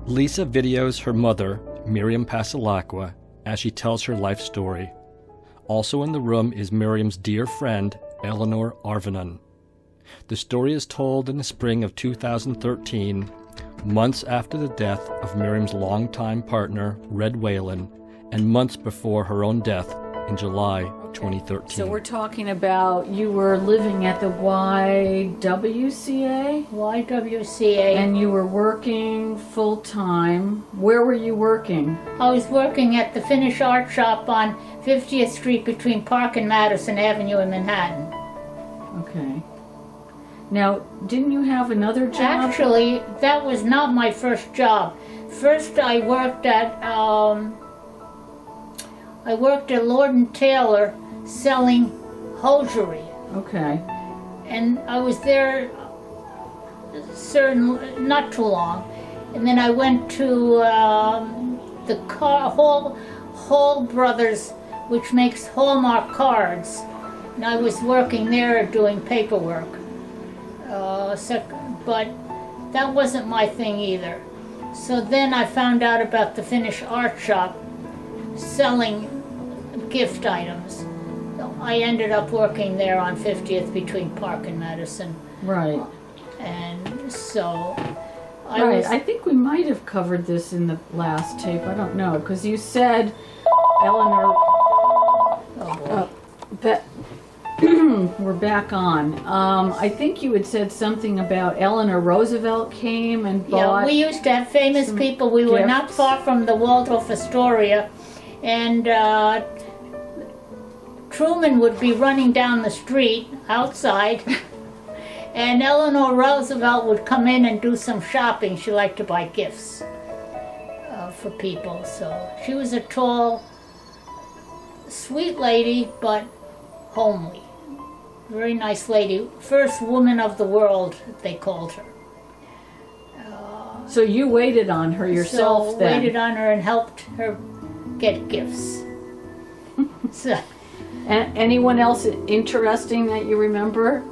Lisa videos her mother, Miriam Passalacqua, as she tells her life story. Also in the room is Miriam's dear friend, Eleanor Arvanen. The story is told in the spring of 2013, months after the death of Miriam's longtime partner, Red Whalen, and months before her own death in July 2013. So we're talking about you were living at the YWCA? YWCA. And you were working full-time. Where were you working? I was working at the Finnish Art Shop on 50th Street between Park and Madison Avenue in Manhattan. Okay. Now, didn't you have another job? Actually, that was not my first job. First, I worked at Lord & Taylor selling hosiery. Okay. And I was there not too long. And then I went to the Hall Brothers, which makes Hallmark cards. And I was working there doing paperwork. But that wasn't my thing either. So then I found out about the Finnish Art Shop selling gift items. So I ended up working there on 50th between Park and Madison. Right. And so I think we might have covered this in the last tape. I don't know, because you said, Eleanor, that we're back on. I think you had said something about Eleanor Roosevelt came and bought. Yeah, we used to have famous people. We were not far from the Waldorf Astoria, and Truman would be running down the street outside, and Eleanor Roosevelt would come in and do some shopping. She liked to buy gifts for people. So she was a tall, sweet lady, but homely. Very nice lady. First woman of the world, they called her. So you waited on her yourself then? Waited on her and helped her get gifts. So, anyone else interesting that you remember?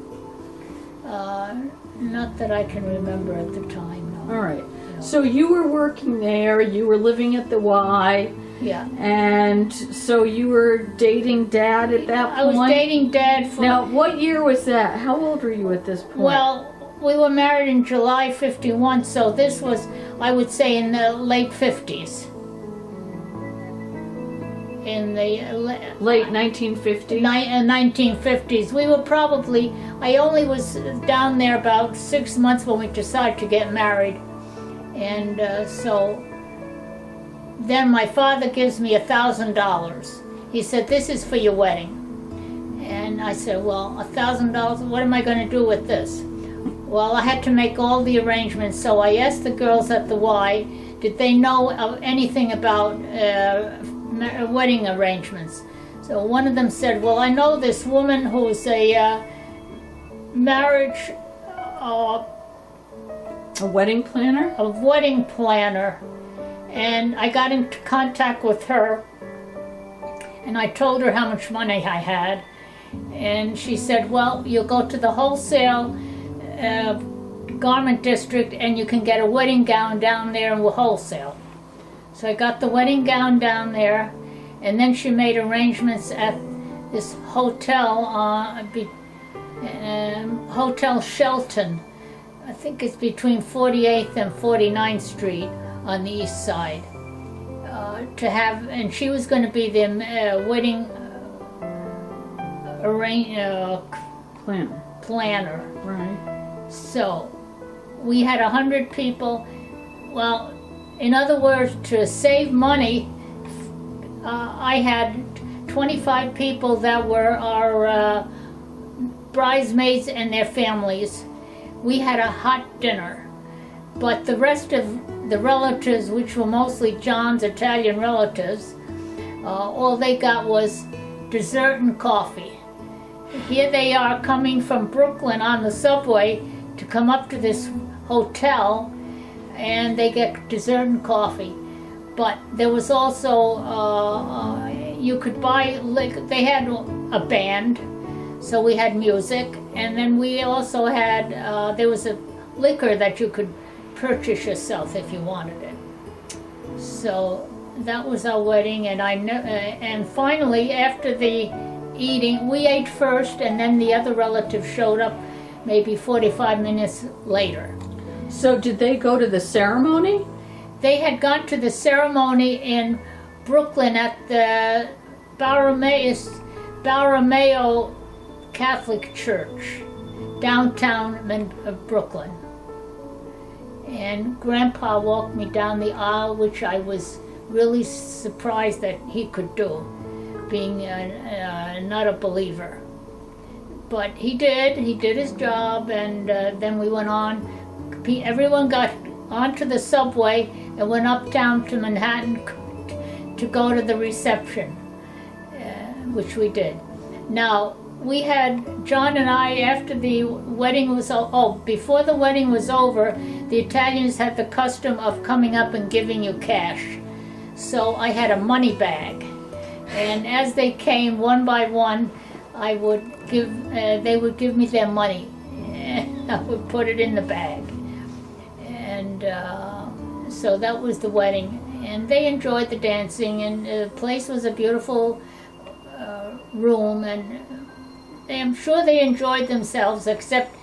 not that I can remember at the time, no. All right. So you were working there, you were living at the Y. Yeah. And so you were dating Dad at that point? I was dating Dad for... Now, what year was that? How old were you at this point? Well, we were married in July 51, so this was, I would say, in the late 50s. In the... late 1950s? 1950s. We were probably... I only was down there about 6 months when we decided to get married. And so... Then my father gives me $1,000. He said, "This is for your wedding." And I said, "Well, $1,000, what am I going to do with this?" Well, I had to make all the arrangements, so I asked the girls at the Y, did they know of anything about wedding arrangements? So one of them said, "Well, I know this woman who's a marriage... a wedding planner? A wedding planner." And I got into contact with her, and I told her how much money I had. And she said, "Well, you'll go to the wholesale garment district and you can get a wedding gown down there and we'll wholesale." So I got the wedding gown down there, and then she made arrangements at this hotel, Hotel Shelton. I think it's between 48th and 49th Street. On the east side, to have, and she was going to be the wedding planner. Right. So we had 100 people. Well, in other words, to save money, I had 25 people that were our bridesmaids and their families. We had a hot dinner. But the rest of the relatives, which were mostly John's Italian relatives, all they got was dessert and coffee. Here they are coming from Brooklyn on the subway to come up to this hotel, and they get dessert and coffee. But there was also, you could buy, they had a band, so we had music, and then we also had, there was a liquor that you could purchase yourself if you wanted it. So that was our wedding, and and finally, after the eating, we ate first, and then the other relative showed up maybe 45 minutes later. So did they go to the ceremony? They had gone to the ceremony in Brooklyn at the Baromeo Catholic Church, downtown Brooklyn. And Grandpa walked me down the aisle, which I was really surprised that he could do, being not a believer. But he did his job, and then we went on. Everyone got onto the subway and went uptown to Manhattan to go to the reception, which we did. Now, we had, John and I, after the wedding was, before the wedding was over, the Italians had the custom of coming up and giving you cash. So I had a money bag. And as they came one by one, they would give me their money. And I would put it in the bag. And so that was the wedding. And they enjoyed the dancing, and the place was a beautiful room, and I'm sure they enjoyed themselves, except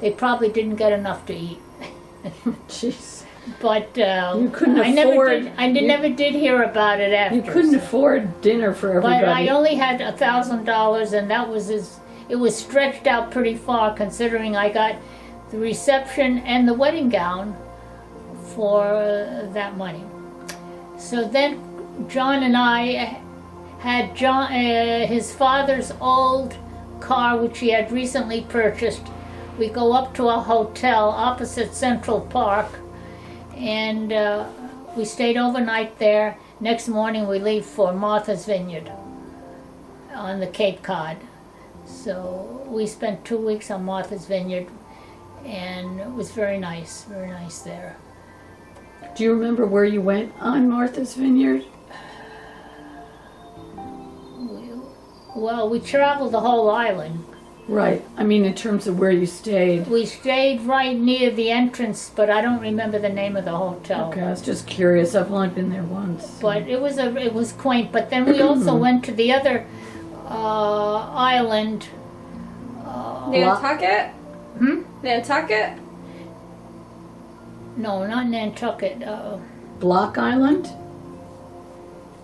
they probably didn't get enough to eat. Jeez. But you couldn't afford. Never did hear about it after. You couldn't afford dinner for everybody. But I only had $1,000, and that was it was stretched out pretty far, considering I got the reception and the wedding gown for that money. So then John and I had his father's old car, which he had recently purchased. We go up to a hotel opposite Central Park, and we stayed overnight there. Next morning we leave for Martha's Vineyard on the Cape Cod. So we spent 2 weeks on Martha's Vineyard, and it was very nice there. Do you remember where you went on Martha's Vineyard? Well, we traveled the whole island. Right. I mean, in terms of where you stayed. We stayed right near the entrance, but I don't remember the name of the hotel. Okay, I was just curious. I've only been there once. But it was quaint. But then we also went to the other island. Nantucket? Hmm? Nantucket? No, not Nantucket. Block Island?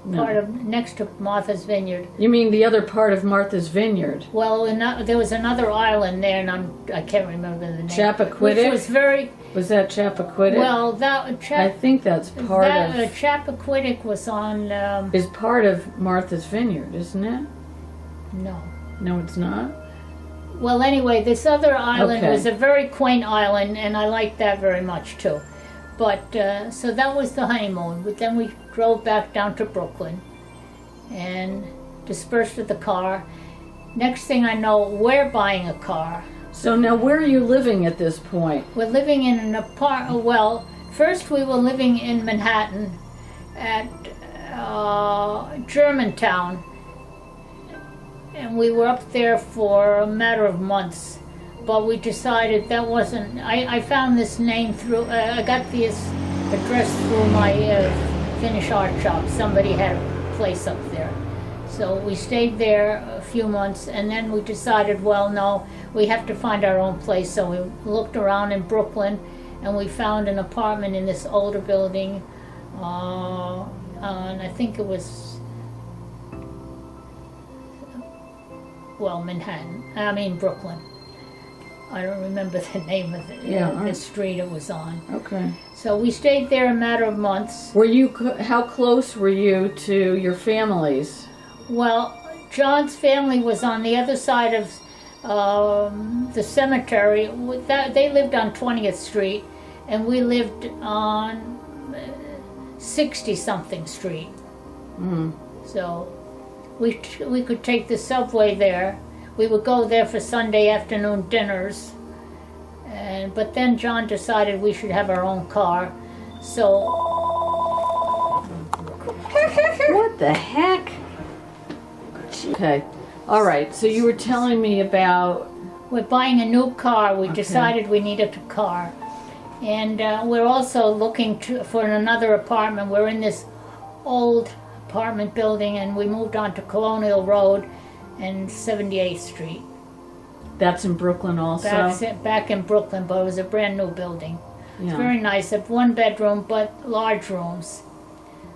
No. Part of next to Martha's Vineyard. You mean the other part of Martha's Vineyard? Well, there was another island there, and I can't remember the name. Chappaquiddick? Which was very. Was that Chappaquiddick? Well, I think that's part of. Chappaquiddick was on. Is part of Martha's Vineyard, isn't it? No. No, it's not. Well, anyway, this other island Okay. was a very quaint island, and I liked that very much too. But so that was the honeymoon. But then we drove back down to Brooklyn and dispersed with the car. Next thing I know, we're buying a car. So now where are you living at this point? We're living in an apartment. Well, first we were living in Manhattan at Germantown. And we were up there for a matter of months. But we decided that wasn't... I found this name through... I got this address through my Finnish art shop. Somebody had a place up there. So we stayed there a few months, and then we decided, well, no, we have to find our own place. So we looked around in Brooklyn, and we found an apartment in this older building. And I think it was... Brooklyn. I don't remember the name of the street it was on. Okay. So we stayed there a matter of months. How close were you to your families? Well, John's family was on the other side of the cemetery. They lived on 20th Street, and we lived on 60-something Street. Mm. So we could take the subway there. We would go there for Sunday afternoon dinners, but then John decided we should have our own car. So what the heck? Okay, all right. So you were telling me about we're buying a new car. We decided we needed a car, And we're also looking for another apartment. We're in this old apartment building, and we moved on to Colonial Road and 78th Street. That's in Brooklyn also? Back in Brooklyn, but it was a brand new building. Yeah. It's very nice. It's one bedroom, but large rooms.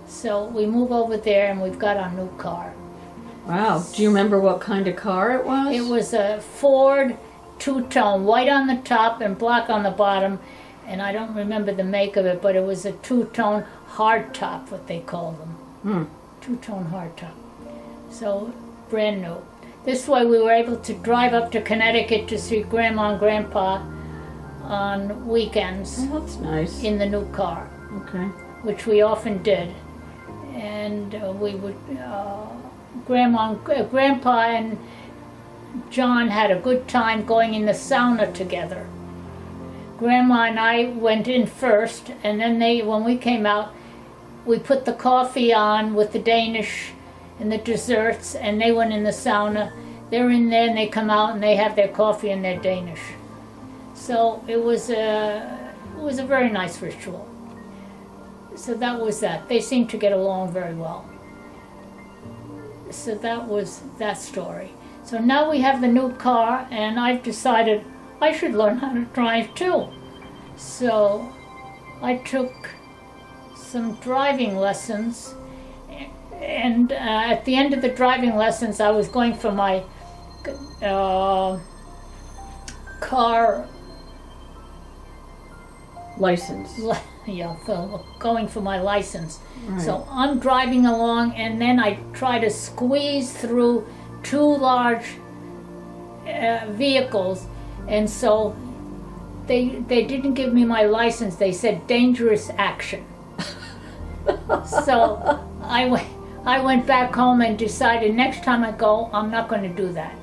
So we move over there, and we've got our new car. Wow. Do you remember what kind of car it was? It was a Ford two-tone, white on the top and black on the bottom. And I don't remember the make of it, but it was a two-tone hardtop, what they call them. Two-tone hardtop. So, brand new. This way we were able to drive up to Connecticut to see Grandma and Grandpa on weekends Oh, that's nice. in the new car, Okay. which we often did. And we would, Grandpa and John had a good time going in the sauna together. Grandma and I went in first, and then when we came out, we put the coffee on with the Danish and the desserts, and they went in the sauna. They're in there, and they come out, and they have their coffee and their Danish. So it was a very nice ritual. So that was that. They seemed to get along very well. So that was that story. So now we have the new car, and I've decided I should learn how to drive too. So I took some driving lessons, and at the end of the driving lessons I was going for my car License. going for my license. Right. So I'm driving along, and then I try to squeeze through two large vehicles, and so they didn't give me my license. They said dangerous action. So I went back home and decided next time I go, I'm not going to do that.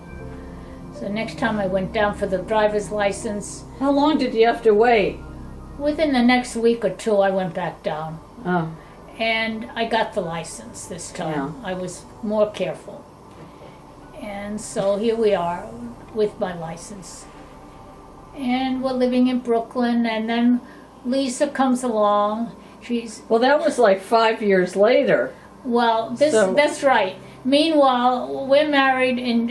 So next time I went down for the driver's license. How long did you have to wait? Within the next week or two, I went back down. Oh. And I got the license this time. Yeah. I was more careful. And so here we are with my license. And we're living in Brooklyn, and then Lisa comes along. Well, that was like 5 years later. Well, So- that's right. Meanwhile, we're married in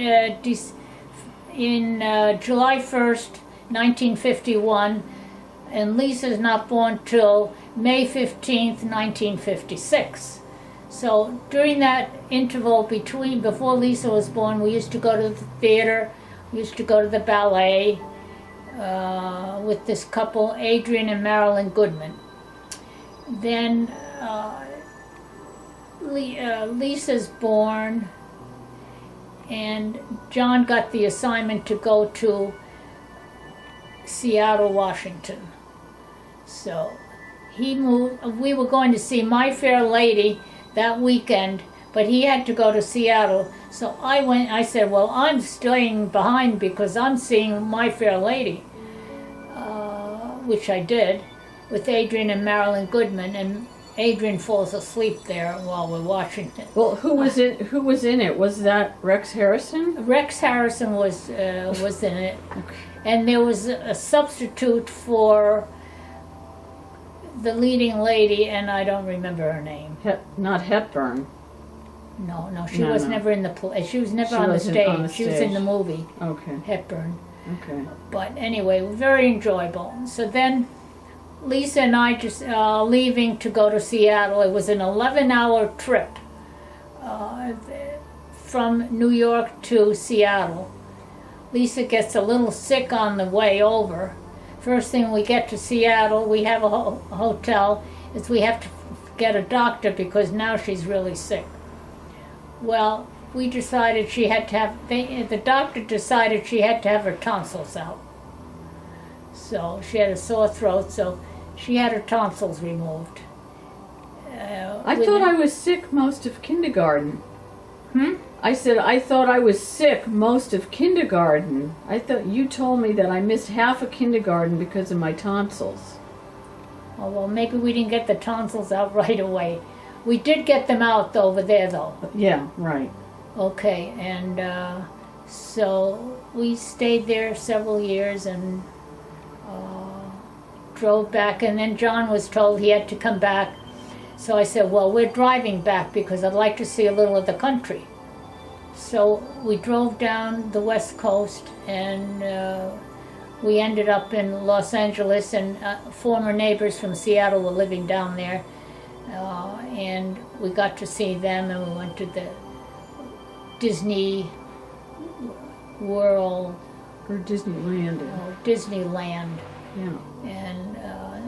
July 1st, 1951, and Lisa's not born till May 15th, 1956. So during that interval before Lisa was born, we used to go to the theater, we used to go to the ballet with this couple, Adrian and Marilyn Goodman. Then Lisa's born, and John got the assignment to go to Seattle, Washington. So he moved. We were going to see My Fair Lady that weekend, but he had to go to Seattle. So I said, well, I'm staying behind because I'm seeing My Fair Lady, which I did, with Adrian and Marilyn Goodman, and Adrian falls asleep there while we're watching it. Well, who was in it? Was that Rex Harrison? Rex Harrison was in it, and there was a substitute for the leading lady, and I don't remember her name. Not Hepburn. No, she No, was no. never in the play. She was never She on the wasn't stage. on the She was in stage. the movie, Okay. Hepburn. Okay. But anyway, very enjoyable. So then Lisa and I just leaving to go to Seattle. It was an 11-hour trip from New York to Seattle. Lisa gets a little sick on the way over. First thing we get to Seattle, we have a hotel, is we have to get a doctor because now she's really sick. Well, we decided she had to have, the doctor decided she had to have her tonsils out. So she had a sore throat, so she had her tonsils removed. I thought I was sick most of kindergarten. Hmm? I said I thought I was sick most of kindergarten. I thought you told me that I missed half of kindergarten because of my tonsils. Oh, well, maybe we didn't get the tonsils out right away. We did get them out over there, though. Yeah, right. Okay, and so we stayed there several years, and drove back, and then John was told he had to come back. So I said, well, we're driving back because I'd like to see a little of the country. So we drove down the West Coast, and we ended up in Los Angeles, and former neighbors from Seattle were living down there. And we got to see them, and we went to the Disney World, Or Disneyland. Disneyland, Yeah.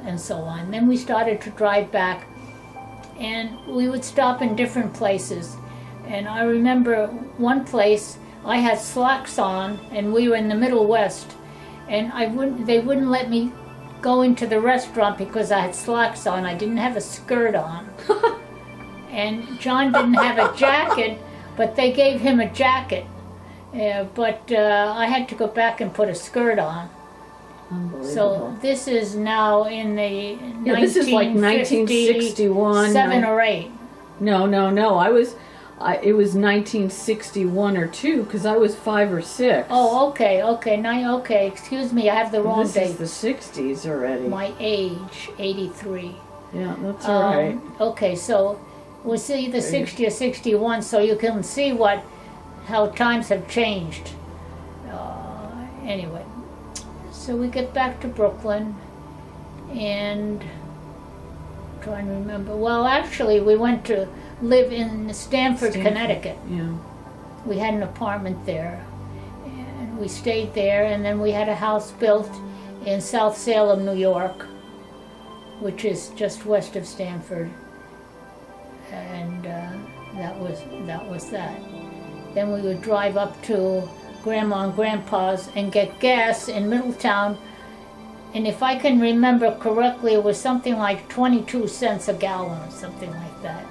and so on. Then we started to drive back, and we would stop in different places. And I remember one place I had slacks on, and we were in the Middle West, and they wouldn't let me go into the restaurant because I had slacks on. I didn't have a skirt on. And John didn't have a jacket, but they gave him a jacket. But I had to go back and put a skirt on. Unbelievable. So this is now in the this is like 1961. 7 or 8. No. It was 1961 or 2 because I was 5 or 6. Oh, okay. Okay, excuse me, I have the wrong This date. is the 60s already. My age, 83. Yeah, that's all right. Okay, so we'll see the 60 or 61, so you can see how times have changed. Anyway, so we get back to Brooklyn, and I'm trying to remember. Well, actually, we went to live in Stamford, Connecticut. Yeah. We had an apartment there, and we stayed there, and then we had a house built in South Salem, New York, which is just west of Stamford, and that was that. Then we would drive up to Grandma and Grandpa's and get gas in Middletown, and if I can remember correctly, it was something like 22 cents a gallon or something like that.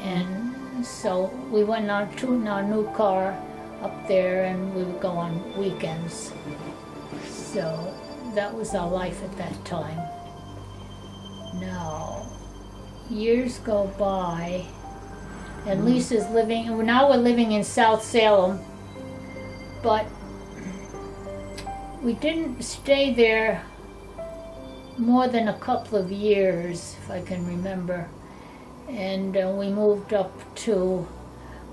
And so we went on to our new car up there, and we would go on weekends. So that was our life at that time. Now, years go by, and Lisa's living, now we're living in South Salem, but we didn't stay there more than a couple of years, if I can remember. And we moved up to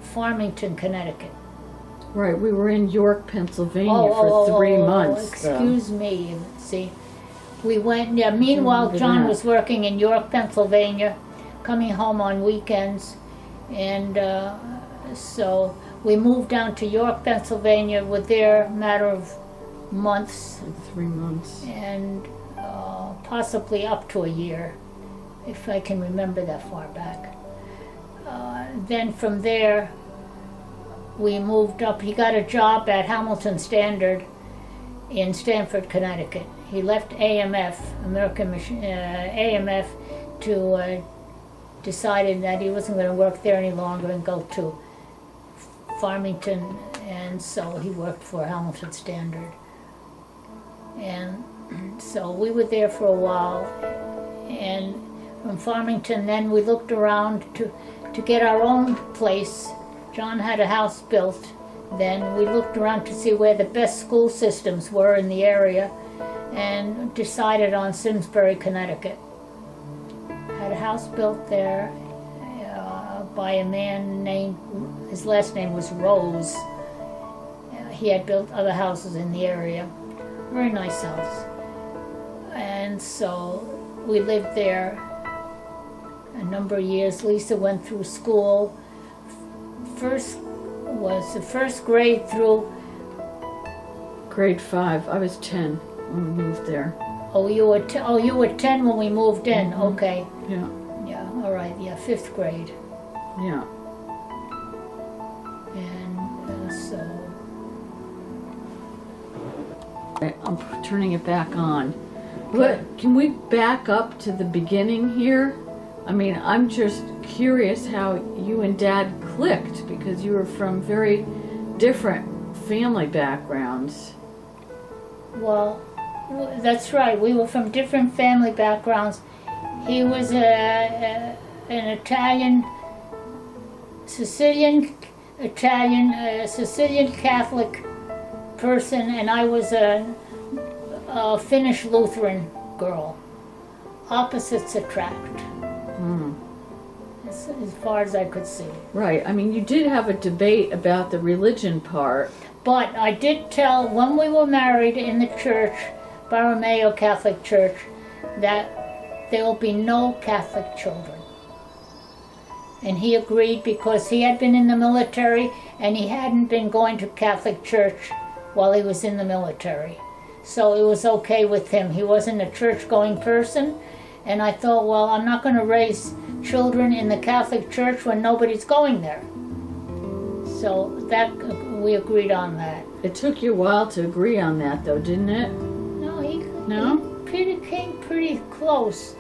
Farmington, Connecticut. Right, we were in York, Pennsylvania for 3 months. Excuse me. See, we went. Yeah. Meanwhile, John was working in York, Pennsylvania, coming home on weekends, and so we moved down to York, Pennsylvania. We're there a matter of months. 3 months. And possibly up to a year, if I can remember that far back. Then from there, we moved up. He got a job at Hamilton Standard in Stamford, Connecticut. He left AMF, AMF, to decided that he wasn't going to work there any longer and go to Farmington, and so he worked for Hamilton Standard. And so we were there for a while, and from Farmington then we looked around to get our own place. John had a house built. Then we looked around to see where the best school systems were in the area, and decided on Simsbury, Connecticut. Had a house built there by a man named, his last name was Rose. He had built other houses in the area. Very nice house. And so we lived there a number of years. Lisa went through school. First was the first grade through. Grade 5. I was 10 when we moved there. Oh, you were 10 when we moved in. Mm-hmm. Okay. Yeah. Yeah. All right. Yeah. 5th grade. Yeah. And so. I'm turning it back on. But can we back up to the beginning here? I mean, I'm just curious how you and Dad clicked, because you were from very different family backgrounds. Well, that's right. We were from different family backgrounds. He was an Italian, Sicilian Catholic person, and I was a a Finnish Lutheran girl. Opposites attract. As far as I could see. Right. I mean, you did have a debate about the religion part. But I did tell, when we were married in the church, Borromeo Catholic Church, that there will be no Catholic children. And he agreed because he had been in the military and he hadn't been going to Catholic church while he was in the military. So it was okay with him. He wasn't a church-going person. And I thought, well, I'm not going to raise children in the Catholic Church when nobody's going there. So that we agreed on that. It took you a while to agree on that, though, didn't it? No, he came pretty close,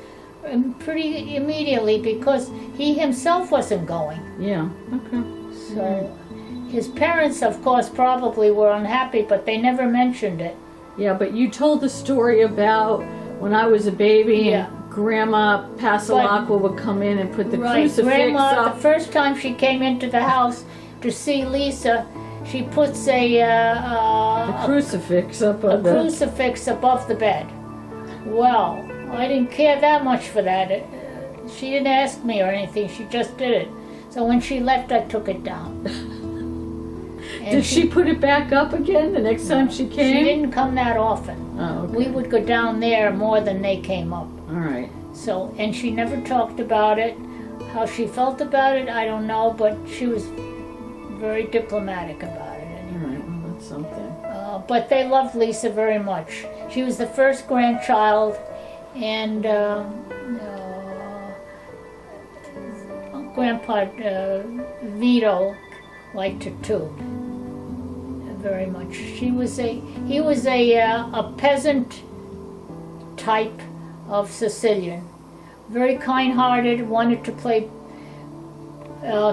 pretty immediately, because he himself wasn't going. Yeah, okay. So his parents, of course, probably were unhappy, but they never mentioned it. Yeah, but you told the story about when I was a baby and Grandma Passalacqua would come in and put the crucifix Grandma, up. the first time she came into the house to see Lisa, she puts The crucifix up on the... crucifix above the bed. Well, I didn't care that much for that. She didn't ask me or anything, she just did it. So when she left, I took it down. Did she put it back up again the next time she came? She didn't come that often. Oh, okay. We would go down there more than they came up. All right. So, and she never talked about it. How she felt about it, I don't know, but she was very diplomatic about it anyway. All right, well, that's something. But they loved Lisa very much. She was the first grandchild, and Grandpa Vito liked her too, very much. He was a peasant type of Sicilian, very kind-hearted, wanted to play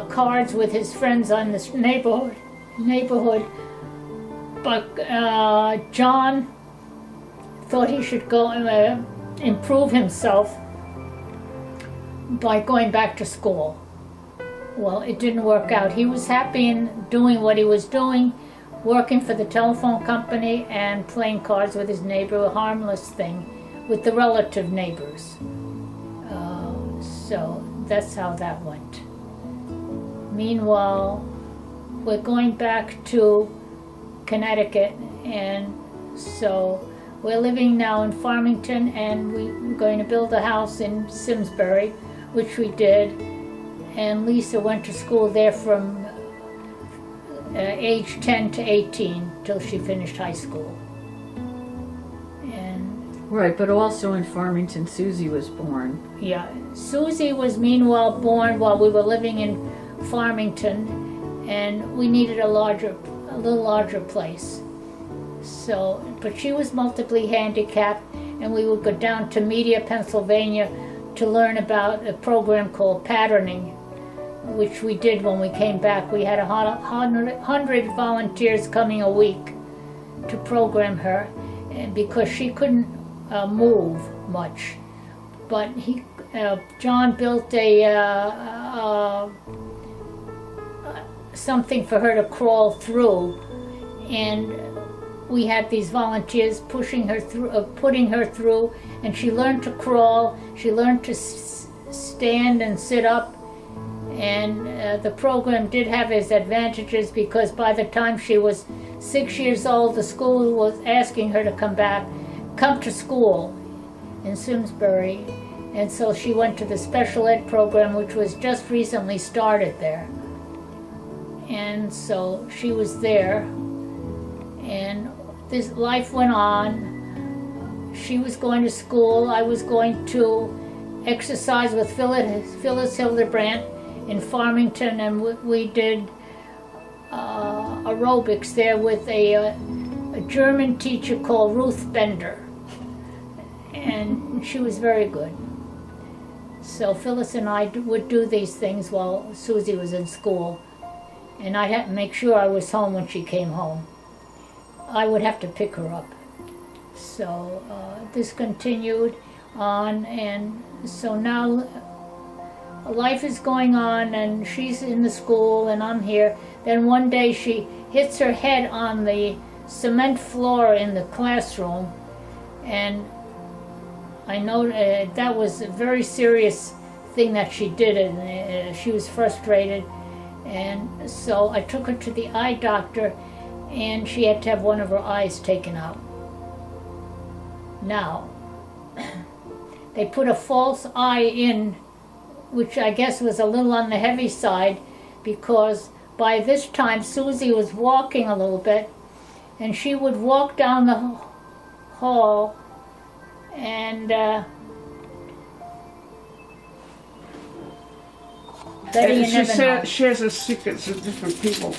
cards with his friends on this neighborhood. But John thought he should go improve himself by going back to school. Well, it didn't work out. He was happy in doing what he was doing, working for the telephone company and playing cards with his neighbor, a harmless thing, with the relative neighbors. So that's how that went. Meanwhile, we're going back to Connecticut, and so we're living now in Farmington, and we're going to build a house in Simsbury, which we did. And Lisa went to school there from age 10 to 18 till she finished high school. And right, but also in Farmington, Susie was born. yeah, Susie was meanwhile born while we were living in Farmington, and we needed a little larger place. So, but she was multiply handicapped, and we would go down to Media, Pennsylvania, to learn about a program called patterning, which we did when we came back. We had 100 volunteers coming a week to program her, and because she couldn't move much. But John built something for her to crawl through, and we had these volunteers pushing her through, putting her through, and she learned to crawl. She learned to stand and sit up, and the program did have its advantages, because by the time she was 6 years old, the school was asking her to come to school in Simsbury, and so she went to the special ed program, which was just recently started there. And so she was there, and this life went on. She was going to school. I was going to exercise with Phyllis Hildebrandt in Farmington, and we did aerobics there with a German teacher called Ruth Bender, and she was very good. So Phyllis and I would do these things while Susie was in school, and I had to make sure I was home when she came home. I would have to pick her up. So this continued on, and so now life is going on, and she's in the school and I'm here. Then one day she hits her head on the cement floor in the classroom, And I know that was a very serious thing that she did, and she was frustrated. And so I took her to the eye doctor, and she had to have one of her eyes taken out. Now, they put a false eye in, which I guess was a little on the heavy side, because by this time Susie was walking a little bit, and she would walk down the hall, and Betty, you She never know. shares her secrets with different people.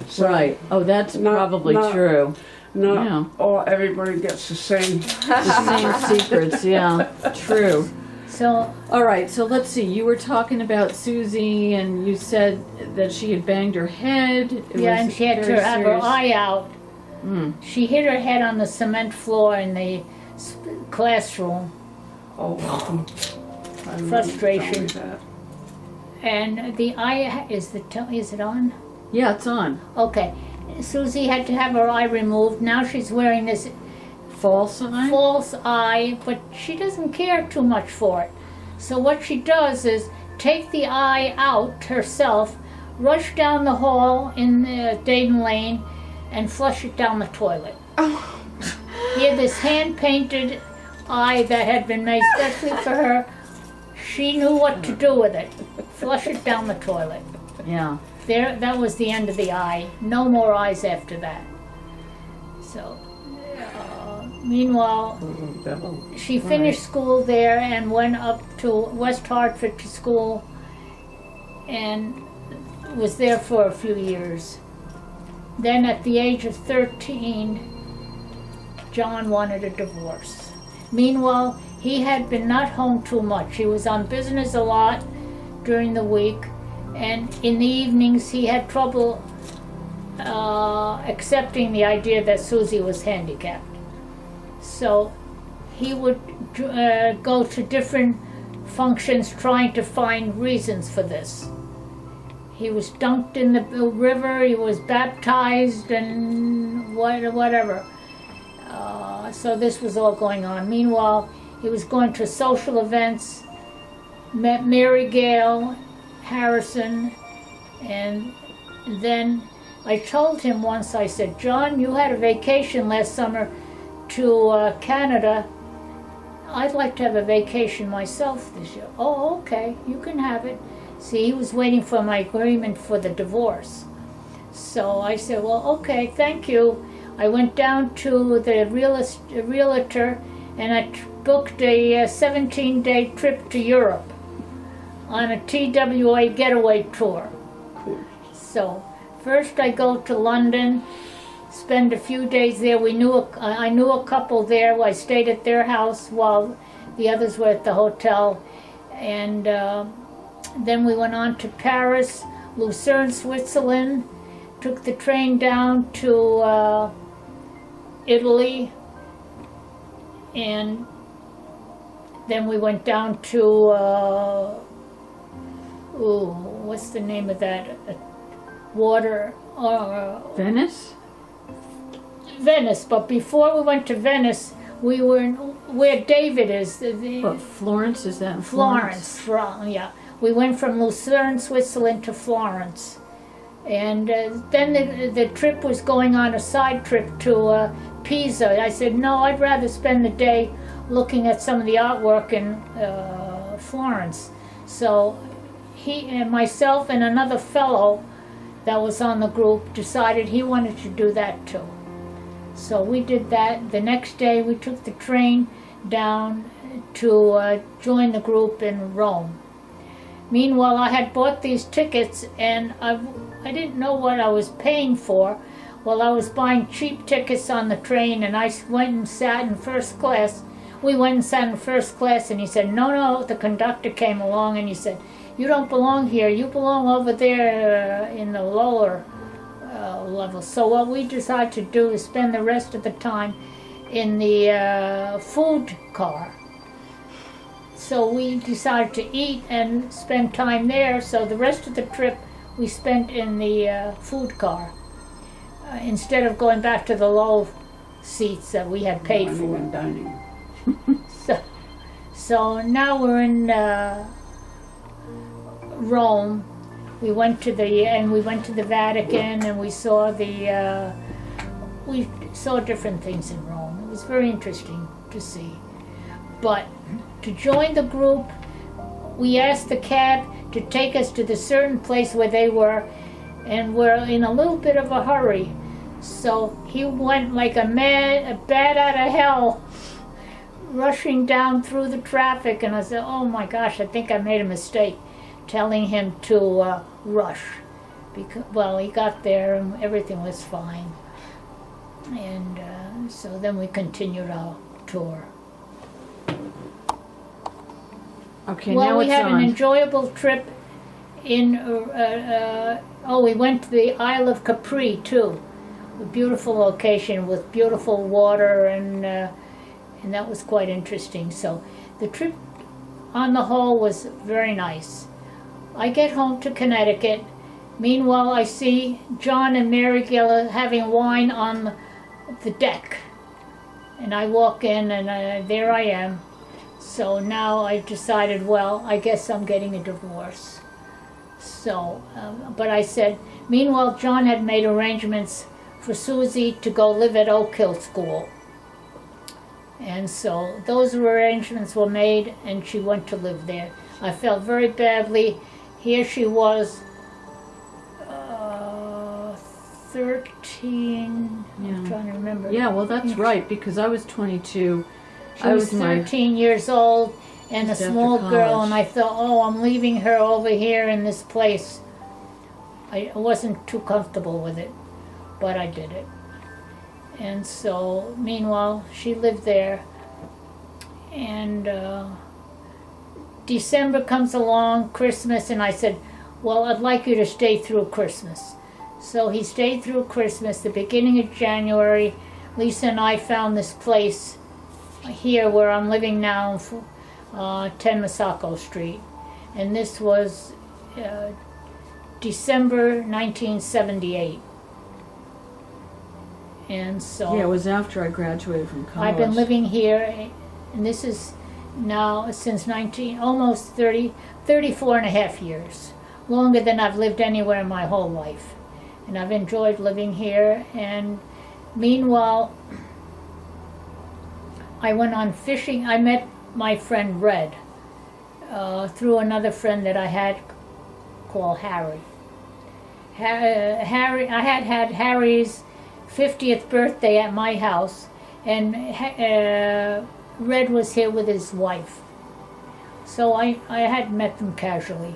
So Right. Oh, that's Not- probably not- true. not Yeah. everybody gets the same. The same secrets, yeah. True. So All right, so let's see. You were talking about Susie, and you said that she had banged her head. It yeah, was and she had to very have her serious. eye out. She hit her head on the cement floor in the classroom. Oh, I remember Frustration. telling me that. And the eye is it on? Yeah, it's on. Okay. Susie had to have her eye removed. Now she's wearing this False eye? false eye, but she doesn't care too much for it. So what she does is take the eye out herself, rush down the hall in Dayton Lane, and flush it down the toilet. He had this hand-painted eye that had been made especially for her. She knew what to do with it. Flush it down the toilet. Yeah. That was the end of the eye. No more eyes after that. So, meanwhile, Little devil. she finished school there and went up to West Hartford to school and was there for a few years. Then at the age of 13, John wanted a divorce. Meanwhile, he had been not home too much. He was on business a lot during the week, and in the evenings he had trouble accepting the idea that Susie was handicapped. So he would go to different functions trying to find reasons for this. He was dunked in the river, he was baptized, and whatever. So this was all going on. Meanwhile, he was going to social events, met Mary Gale Harrison, and then I told him once, I said, John, you had a vacation last summer to Canada. I'd like to have a vacation myself this year. Oh, okay, you can have it. See, he was waiting for my agreement for the divorce. So I said, well, okay, thank you. I went down to the realtor and I booked a 17-day trip to Europe on a TWA getaway tour. Cool. So first I go to London, spend a few days there. I knew a couple there. I stayed at their house while the others were at the hotel. And then we went on to Paris, Lucerne, Switzerland, took the train down to Italy, and then we went down to, what's the name of that? Water, Venice? Venice. But before we went to Venice, we were where David is. What, Florence? Is that in Florence, yeah. We went from Lucerne, Switzerland to Florence. And then the trip was going on a side trip to Pisa. I said, no, I'd rather spend the day looking at some of the artwork in Florence. So he and myself and another fellow that was on the group decided he wanted to do that too. So we did that. The next day we took the train down to join the group in Rome. Meanwhile, I had bought these tickets and I didn't know what I was paying for. Well, I was buying cheap tickets on the train and I went and sat in first class. We went and sat in first class and he said, no, the conductor came along and he said, you don't belong here, you belong over there in the lower level. So what we decided to do is spend the rest of the time in the food car. So we decided to eat and spend time there. So the rest of the trip we spent in the food car instead of going back to the low seats that we had paid Dining for. and dining. So now we're in Rome. We went to the Vatican, and we saw different things in Rome. It was very interesting to see. But to join the group, we asked the cab to take us to the certain place where they were, and we're in a little bit of a hurry. So he went like a bat out of hell, rushing down through the traffic, and I said, oh my gosh, I think I made a mistake telling him to rush. Well, he got there and everything was fine. And so then we continued our tour. Okay, Well, now we it's had on. an enjoyable trip in, we went to the Isle of Capri too. A beautiful location with beautiful water, and that was quite interesting. So the trip on the whole was very nice. I get home to Connecticut. Meanwhile, I see John and Mary Gilla having wine on the deck. And I walk in, and there I am. So now I decided, well, I guess I'm getting a divorce. So, but I said, meanwhile, John had made arrangements for Susie to go live at Oak Hill School. And so those arrangements were made, and she went to live there. I felt very badly. Here she was, 13, I'm Yeah. trying to remember. Yeah, well, that's right, because I was 22. She was 13 years old and a Just after small girl, college. and I thought, oh, I'm leaving her over here in this place. I wasn't too comfortable with it, but I did it. And so, meanwhile, she lived there. And December comes along, Christmas, and I said, well, I'd like you to stay through Christmas. So he stayed through Christmas. The beginning of January, Lisa and I found this place here where I'm living now, 10 Masako Street. And this was December 1978. And so Yeah, it was after I graduated from college. I've been living here, and this is now since almost 34 and a half years. Longer than I've lived anywhere in my whole life. And I've enjoyed living here. And meanwhile, I went on fishing. I met my friend Red through another friend that I had called Harry. I had Harry's 50th birthday at my house, and Red was here with his wife. So I had met them casually.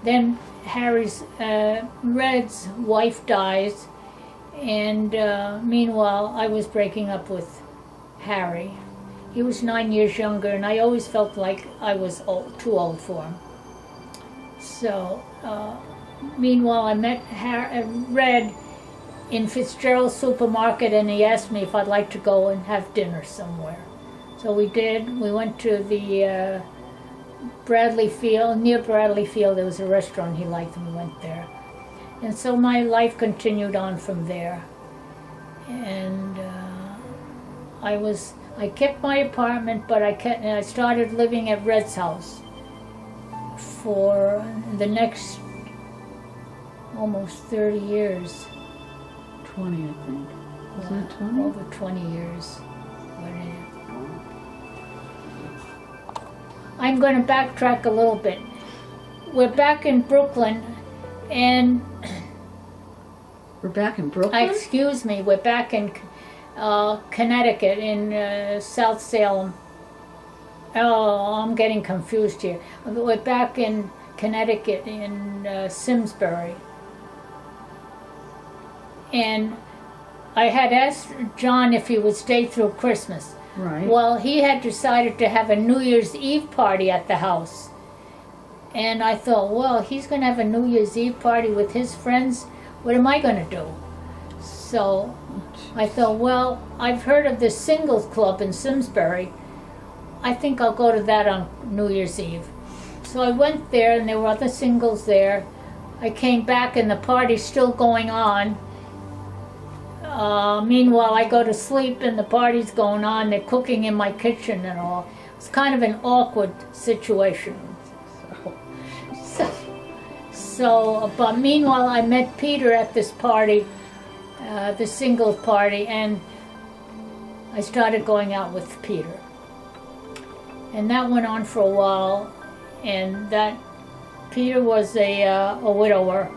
Then Red's wife dies, and meanwhile I was breaking up with Harry. He was 9 years younger, and I always felt like I was too old for him. So meanwhile I met Red in Fitzgerald's supermarket, and he asked me if I'd like to go and have dinner somewhere. So we did. We went to the Bradley Field. Near Bradley Field there was a restaurant he liked, and we went there. And so my life continued on from there. And I kept my apartment, but I started living at Red's house for the next almost 30 years. 20, I think. Wasn't it 20? Over 20 years. I'm going to backtrack a little bit. We're back in Brooklyn, and We're back in Brooklyn? excuse me, we're back in Connecticut, in South Salem. Oh, I'm getting confused here. We're back in Connecticut, in Simsbury. And I had asked John if he would stay through Christmas. Right. Well, he had decided to have a New Year's Eve party at the house. And I thought, well, he's going to have a New Year's Eve party with his friends. What am I going to do? So I thought, well, I've heard of this singles club in Simsbury. I think I'll go to that on New Year's Eve. So I went there, and there were other singles there. I came back, and the party's still going on. Meanwhile, I go to sleep and the party's going on. They're cooking in my kitchen and all. It's kind of an awkward situation. But meanwhile, I met Peter at this party, the singles party, and I started going out with Peter. And that went on for a while, and that Peter was a widower,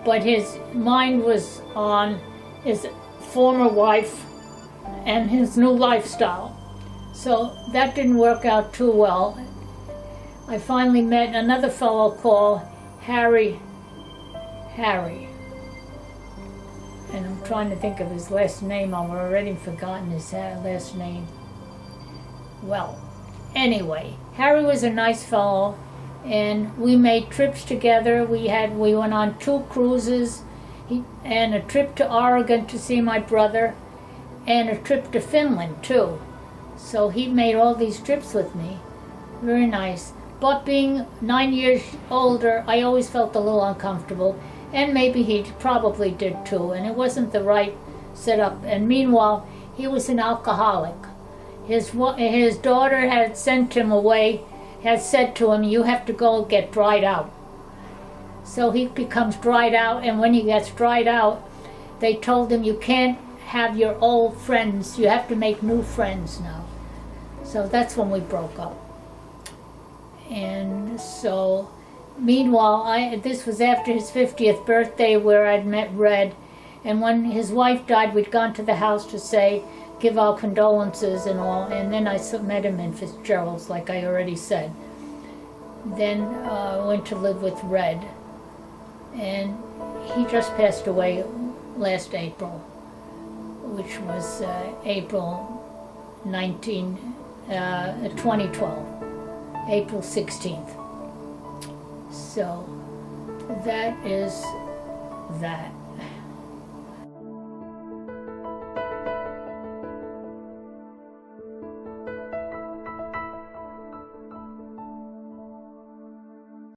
but his mind was on his former wife and his new lifestyle. So that didn't work out too well. I finally met another fellow called Harry, and I'm trying to think of his last name. I've already forgotten his last name. Well, anyway, Harry was a nice fellow, and we made trips together. We went on 2 cruises, and a trip to Oregon to see my brother, and a trip to Finland too. So he made all these trips with me. Very nice. But being 9 years older, I always felt a little uncomfortable, and maybe he probably did too, and it wasn't the right setup. And meanwhile, he was an alcoholic. His daughter had sent him away, had said to him, "You have to go get dried out." So he becomes dried out, and when he gets dried out, they told him, "You can't have your old friends, you have to make new friends now." So that's when we broke up. And so, meanwhile, this was after his 50th birthday where I'd met Red. And when his wife died, we'd gone to the house to give our condolences and all. And then I met him in Fitzgerald's, like I already said. Then I went to live with Red. And he just passed away last April, which was April 2012. April 16th. So that is that.